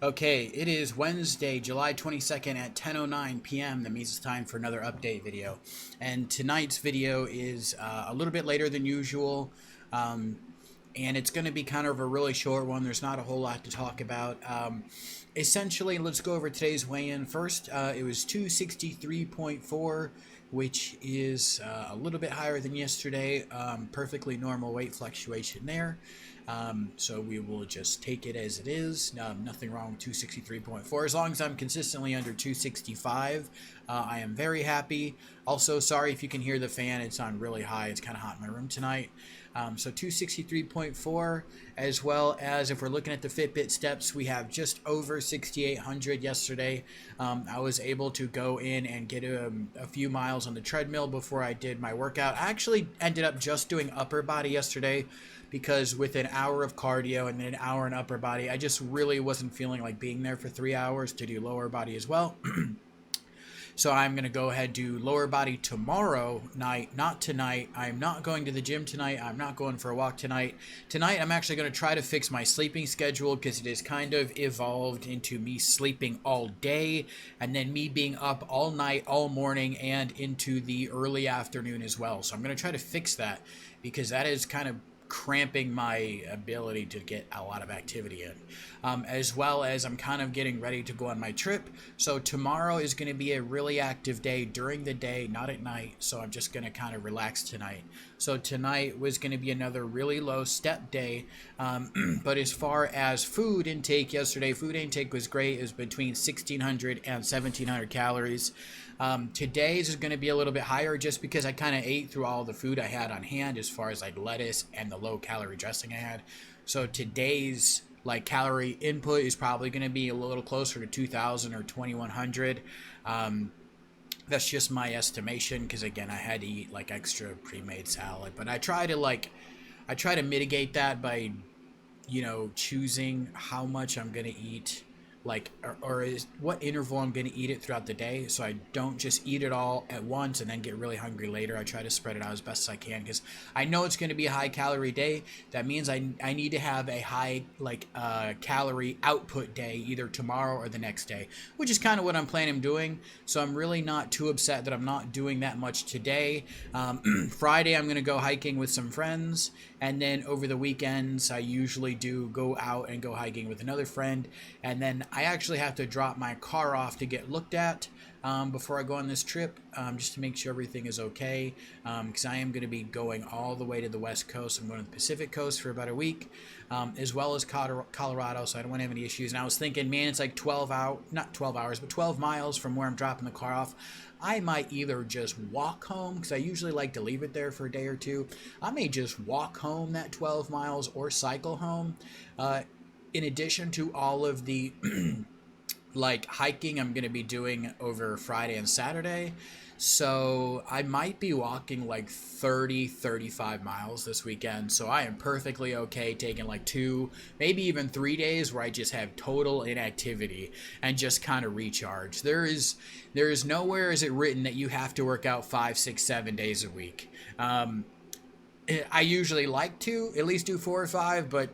Okay, it is Wednesday, July 22nd at 10:09 p.m. That means it's time for another update video. And tonight's video is a little bit later than usual. Um, and it's going to be kind of a really short one. There's not a whole lot to talk about. Essentially, let's go over today's weigh-in. First, it was 263.4, which is a little bit higher than yesterday. Perfectly normal weight fluctuation there. So we will just take it as it is. Nothing wrong with 263.4. As long as I'm consistently under 265, I am very happy. Also, sorry if you can hear the fan. It's on really high. It's kind of hot in my room tonight. So 263.4, as well as if we're looking at the Fitbit steps, we have just over 6,800 yesterday. I was able to go in and get a few miles on the treadmill before I did my workout. I actually ended up just doing upper body yesterday because with an hour of cardio and then an hour in upper body, I just really wasn't feeling like being there for 3 hours to do lower body as well. So I'm going to go ahead and do lower body tomorrow night, not tonight. I'm not going to the gym tonight. I'm not going for a walk tonight. Tonight, I'm actually going to try to fix my sleeping schedule because it has kind of evolved into me sleeping all day and then me being up all night, all morning, and into the early afternoon as well. So I'm going to try to fix that because that is kind of cramping my ability to get a lot of activity in, as well as I'm kind of getting ready to go on my trip. So tomorrow is going to be a really active day during the day, not at night. So I'm just going to kind of relax tonight. So tonight was going to be another really low step day. But as far as food intake yesterday, food intake was great. It was between 1,600 and 1,700 calories. Today's is going to be a little bit higher just because I kind of ate through all the food I had on hand as far as like lettuce and the low calorie dressing I had. So today's like calorie input is probably going to be a little closer to 2,000 or 2,100. That's just my estimation because again I had to eat like extra pre-made salad, but I try to mitigate that by choosing how much I'm going to eat, like, or is what interval I'm going to eat it throughout the day, so I don't just eat it all at once and then get really hungry later. I try to spread it out as best as I can because I know it's going to be a high calorie day. That means I need to have a high calorie output day either tomorrow or the next day, which is kind of what I'm planning on doing. So I'm really not too upset that I'm not doing that much today. Friday I'm going to go hiking with some friends, and then over the weekends I usually do go out and go hiking with another friend, and then I actually have to drop my car off to get looked at before I go on this trip, just to make sure everything is okay, because I am going to be going all the way to the West Coast. I'm going to the Pacific Coast for about a week, as well as Colorado, so I don't want to have any issues. And I was thinking, man, it's like 12 miles from where I'm dropping the car off. I might either just walk home, because I usually like to leave it there for a day or two. I may just walk home that 12 miles or cycle home. In addition to all of the like hiking I'm going to be doing over Friday and Saturday. So I might be walking like 35 miles this weekend. So I am perfectly okay taking like 2, maybe even 3 days where I just have total inactivity and just kind of recharge. There is nowhere is it written that you have to work out 5, 6, 7 days a week. I usually like to at least do 4 or 5, but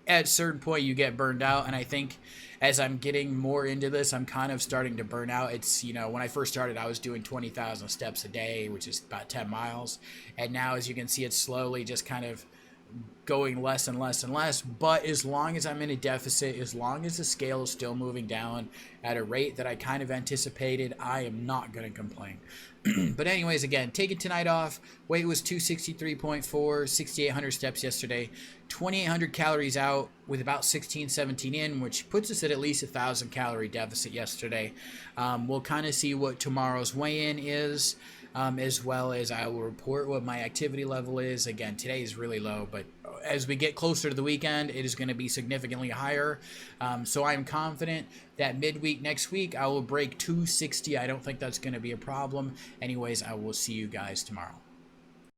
at a certain point you get burned out, and I think as I'm getting more into this, I'm kind of starting to burn out. It's, when I first started, I was doing 20,000 steps a day, which is about 10 miles, and now as you can see, it's slowly just kind of going less and less and less. But as long as I'm in a deficit, as long as the scale is still moving down at a rate that I kind of anticipated, I am not going to complain. But anyways, again, taking tonight off. Weight was 263.4, 6,800 steps yesterday, 2,800 calories out with about 16, 17 in, which puts us at least 1,000 calorie deficit yesterday. We'll kind of see what tomorrow's weigh-in is, as well as I will report what my activity level is. Again, today is really low, but as we get closer to the weekend, it is going to be significantly higher. So I'm confident that midweek next week, I will break 260. I don't think that's going to be a problem. Anyways, I will see you guys tomorrow.